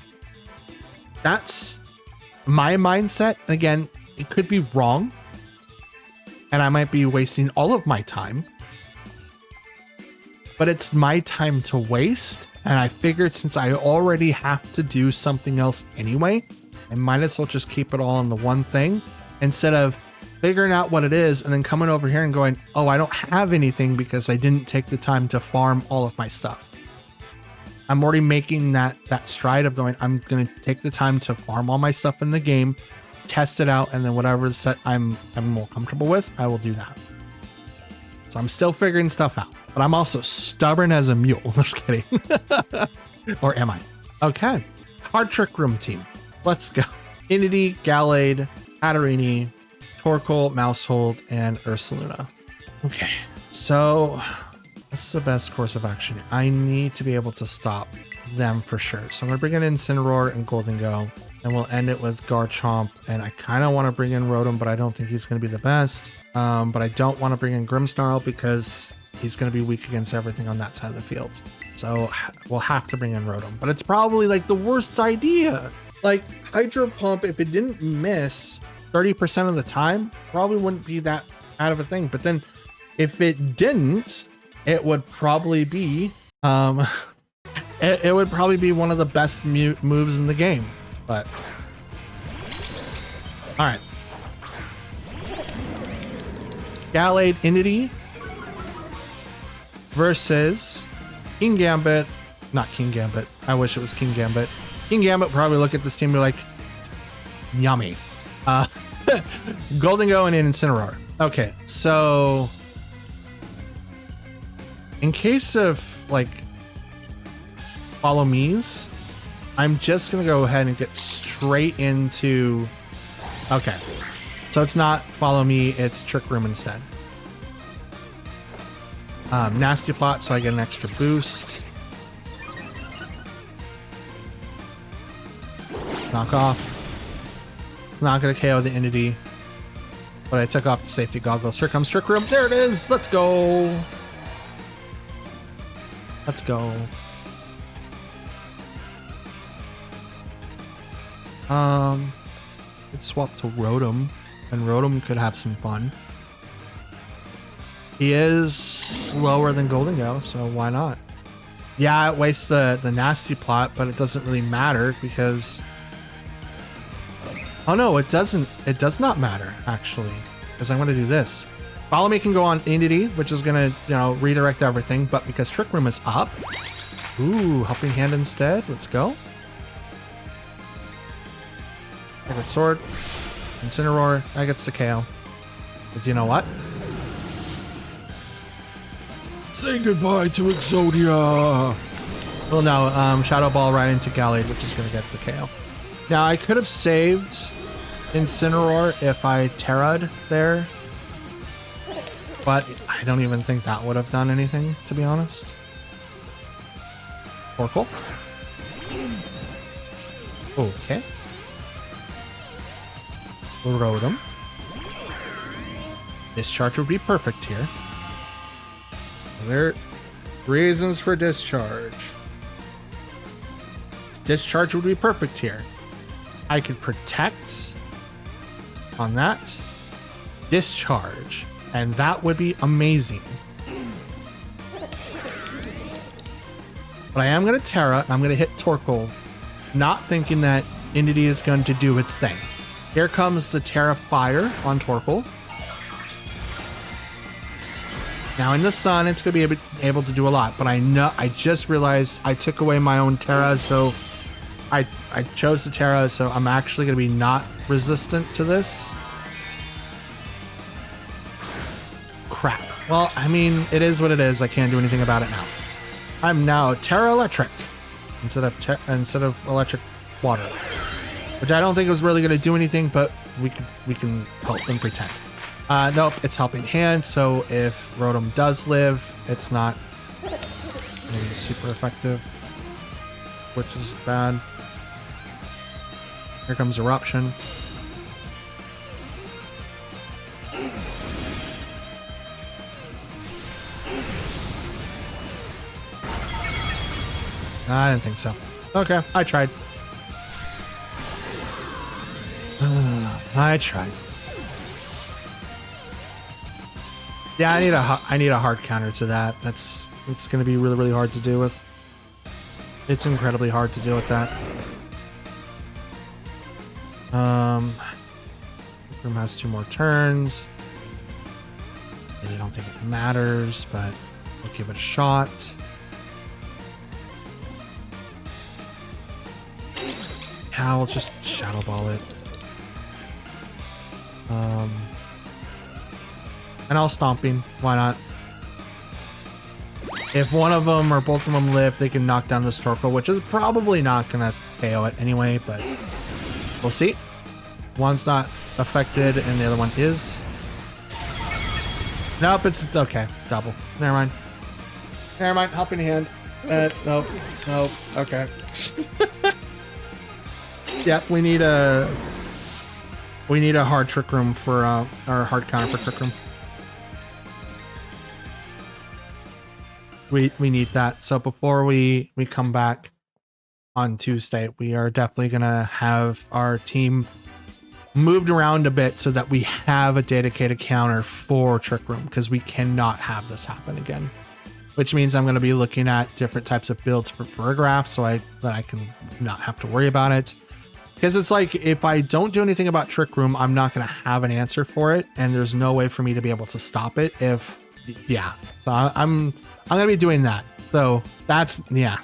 Speaker 1: that's my mindset. Again, it could be wrong, and I might be wasting all of my time, but it's my time to waste. And I figured since I already have to do something else anyway, I might as well just keep it all on the one thing instead of figuring out what it is and then coming over here and going, oh, I don't have anything because I didn't take the time to farm all of my stuff. I'm already making that stride of going, I'm going to take the time to farm all my stuff in the game, test it out, and then whatever set I'm more comfortable with, I will do that. So I'm still figuring stuff out, but I'm also stubborn as a mule. I'm just kidding. Or am I? Okay. Card Trick Room team. Let's go. Inity, Gallade, Hatterini, Torkoal, Mousehold, and Ursaluna. Okay. So what's the best course of action? I need to be able to stop them for sure. So I'm going to bring in Incineroar and Golden Go, and we'll end it with Garchomp. And I kind of want to bring in Rotom, but I don't think he's going to be the best. But I don't want to bring in Grimmsnarl because he's going to be weak against everything on that side of the field. So we'll have to bring in Rotom, but it's probably like the worst idea. Like Hydro Pump, if it didn't miss 30% of the time, probably wouldn't be that bad of a thing. But then if it didn't, it would probably be, it would probably be one of the best moves in the game. But all right. Gallade Inity versus King Gambit. Not King Gambit. I wish it was King Gambit. King Gambit probably look at this team and be like, yummy. Golden Go and Incineroar. Okay, so in case of like follow me's, I'm just gonna go ahead and get straight into, okay, so it's not follow me, it's Trick Room instead. Nasty Plot, so I get an extra boost. Knock off. Not gonna KO the Entity, but I took off the safety goggles. Here comes Trick Room. There it is. Let's go. Let's go. Let's swap to Rotom, and Rotom could have some fun. He is slower than Golden Go, so why not? Yeah, it wastes the Nasty Plot, but it doesn't really matter because, oh no, it doesn't. It does not matter actually, because I'm going to do this. Follow Me can go on Entity, which is going to, redirect everything. But because Trick Room is up, ooh, Helping Hand instead. Let's go. Sacred Sword, Incineroar. That gets the KO. But you know what?
Speaker 2: Say goodbye to Exodia.
Speaker 1: Well, no, Shadow Ball right into Gallade, which is going to get the KO. Now, I could have saved Incineroar if I Terra'd there, but I don't even think that would have done anything, to be honest. Torkoal. Okay. Rotom. Discharge would be perfect here. There are reasons for discharge. Discharge would be perfect here. I could protect on that. Discharge. And that would be amazing. But I am going to Terra, and I'm going to hit Torkoal, not thinking that Entity is going to do its thing. Here comes the Terra Fire on Torkoal. Now in the sun, it's going to be able to do a lot, but I just realized I took away my own Terra, so I chose the Terra, so I'm actually going to be not resistant to this. Crap. Well, I mean, it is what it is. I can't do anything about it now. I'm now Terra Electric instead of Electric Water, which I don't think was really going to do anything, but we can help and pretend. Nope, it's Helping Hand, so if Rotom does live, it's not maybe super effective, which is bad. Here comes Eruption. I didn't think so. Okay, I tried. I tried. Yeah, I need a hard counter to that. It's going to be really hard to deal with. It's incredibly hard to deal with that. Room has 2 more turns. Really don't think it matters, but we'll give it a shot. Yeah, we'll just Shadow Ball it. And I'll Stomping. Why not? If one of them or both of them live, they can knock down this Torkoal, which is probably not going to KO it anyway, but we'll see. One's not affected and the other one is. Nope, it's okay. Double. Never mind. Never mind. Helping Hand. Nope. Nope. Okay. Yep, we need a hard Trick Room for our hard counter for Trick Room. We need that. So before we come back on Tuesday, we are definitely gonna have our team moved around a bit so that we have a dedicated counter for Trick Room, because we cannot have this happen again. Which means I'm gonna be looking at different types of builds for Paragraph so that I can not have to worry about it. Because it's like, if I don't do anything about Trick Room, I'm not going to have an answer for it, and there's no way for me to be able to stop it if, yeah. So I'm going to be doing that. So that's that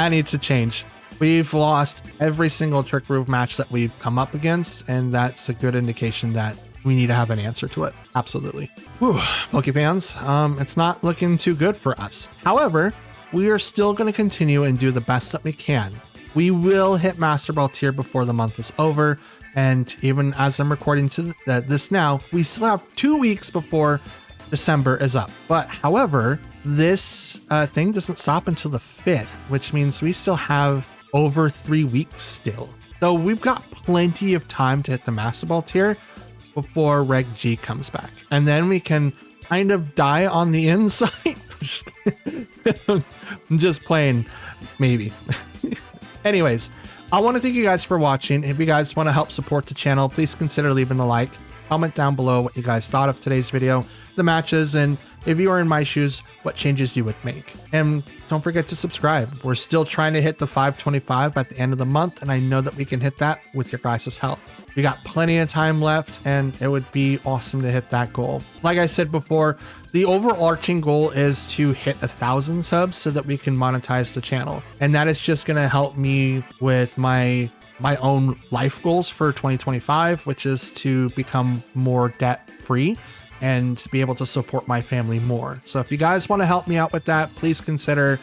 Speaker 1: needs to change. We've lost every single Trick Room match that we've come up against, and that's a good indication that we need to have an answer to it. Absolutely. Whew, Pokefans, it's not looking too good for us. However, we are still going to continue and do the best that we can. We will hit Master Ball tier before the month is over, and even as I'm recording this now, we still have 2 weeks before December is up. But however, this thing doesn't stop until the 5th, which means we still have over 3 weeks still. So we've got plenty of time to hit the Master Ball tier before Reg G comes back, and then we can kind of die on the inside. I'm just playing, maybe. Anyways, I want to thank you guys for watching. If you guys want to help support the channel, please consider leaving a like. Comment down below what you guys thought of today's video, the matches, and if you are in my shoes, what changes you would make. And don't forget to subscribe. We're still trying to hit the 525 at the end of the month, and I know that we can hit that with your guys' help. We got plenty of time left, and it would be awesome to hit that goal. Like I said before, the overarching goal is to hit 1,000 subs so that we can monetize the channel. And that is just going to help me with my own life goals for 2025, which is to become more debt free and be able to support my family more. So if you guys want to help me out with that, please consider,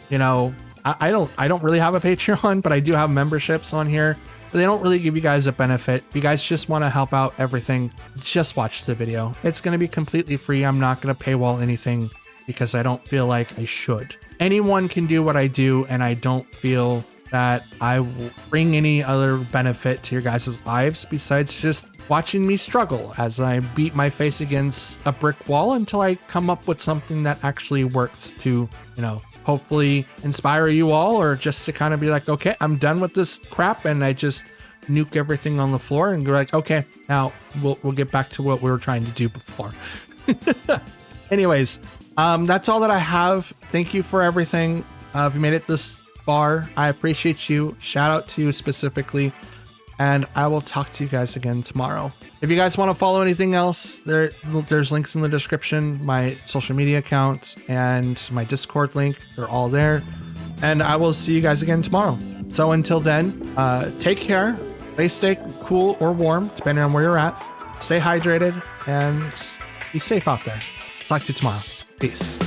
Speaker 1: you know, I don't really have a Patreon, but I do have memberships on here. But they don't really give you guys a benefit. If you guys just want to help out everything, just watch the video. It's going to be completely free. I'm not going to paywall anything because I don't feel like I should. Anyone can do what I do, and I don't feel that I will bring any other benefit to your guys' lives besides just watching me struggle as I beat my face against a brick wall until I come up with something that actually works to, you know, hopefully inspire you all, or just to kind of be like, okay, I'm done with this crap, and I just nuke everything on the floor and go like, okay, now we'll get back to what we were trying to do before. Anyways, that's all that I have. Thank you for everything. If you made it this far, I appreciate you. Shout out to you specifically, and I will talk to you guys again tomorrow. If you guys want to follow anything else, there's links in the description, my social media accounts and my Discord link. They're all there, and I will see you guys again tomorrow. So until then, take care, stay cool or warm depending on where you're at, stay hydrated, and be safe out there. Talk to you tomorrow. Peace.